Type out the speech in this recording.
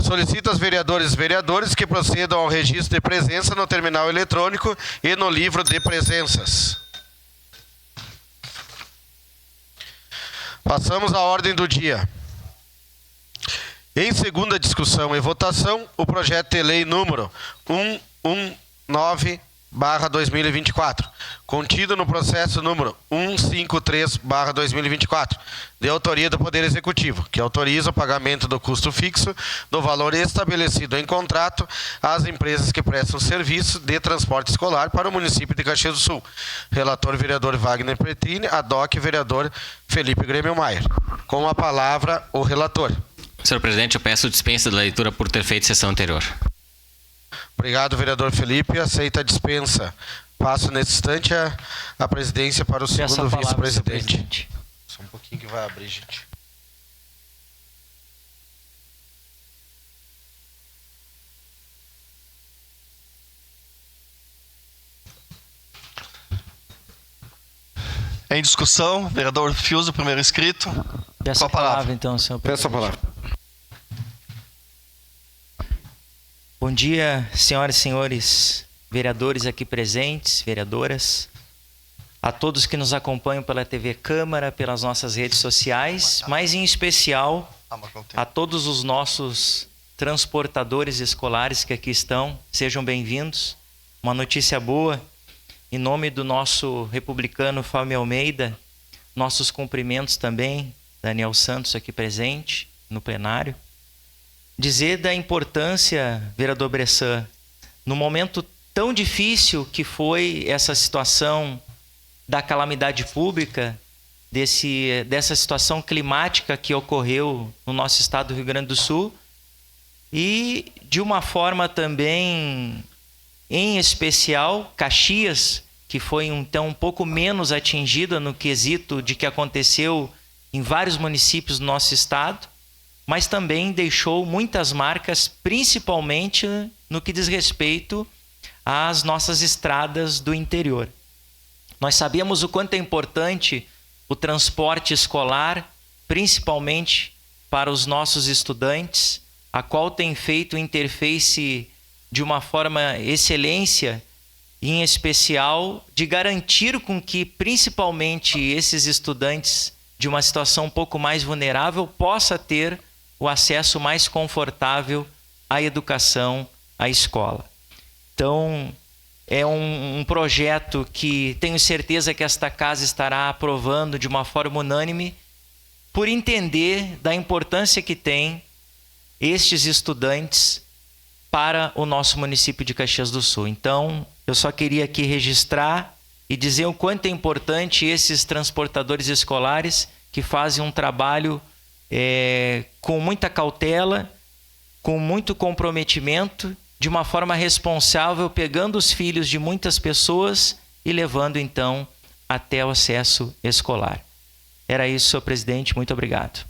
Solicito aos vereadores e vereadoras que procedam ao registro de presença no terminal eletrônico e no livro de presenças. Passamos à ordem do dia. Em segunda discussão e votação, o projeto de lei número 119/2024, contido no processo número 153/2024, de autoria do Poder Executivo, que autoriza o pagamento do custo fixo do valor estabelecido em contrato às empresas que prestam serviço de transporte escolar para o município de Caxias do Sul. Relator, vereador Wagner Petrini, ADOC, vereador Felipe Grêmio Maier. Com a palavra, o relator. Senhor presidente, eu peço dispensa da leitura por ter feito sessão anterior. Obrigado, vereador Felipe. Aceita a dispensa. Passo nesse instante a presidência para o segundo vice-presidente. Só um pouquinho que vai abrir, gente. Em discussão, vereador Fiuza, primeiro inscrito. Peço a palavra, então, senhor presidente. Peço a palavra. Bom dia, senhoras e senhores vereadores aqui presentes, vereadoras, a todos que nos acompanham pela TV Câmara, pelas nossas redes sociais, mas em especial a todos os nossos transportadores escolares que aqui estão. Sejam bem-vindos. Uma notícia boa, em nome do nosso republicano Fábio Almeida, nossos cumprimentos também, Daniel Santos aqui presente no plenário. Dizer da importância, vereador Bressan, no momento tão difícil que foi essa situação da calamidade pública, dessa situação climática que ocorreu no nosso estado do Rio Grande do Sul, e de uma forma também, em especial, Caxias, que foi então um pouco menos atingida no quesito de que aconteceu em vários municípios do nosso estado, mas também deixou muitas marcas, principalmente no que diz respeito às nossas estradas do interior. Nós sabemos o quanto é importante o transporte escolar, principalmente para os nossos estudantes, a qual tem feito interface de uma forma excelência, em especial de garantir com que principalmente esses estudantes de uma situação um pouco mais vulnerável possa ter o acesso mais confortável à educação, à escola. Então, é um projeto que tenho certeza que esta casa estará aprovando de uma forma unânime, por entender da importância que tem estes estudantes para o nosso município de Caxias do Sul. Então, eu só queria aqui registrar e dizer o quanto é importante esses transportadores escolares que fazem um trabalho com muita cautela, com muito comprometimento, de uma forma responsável, pegando os filhos de muitas pessoas e levando então até o acesso escolar. Era isso, senhor presidente. Muito obrigado.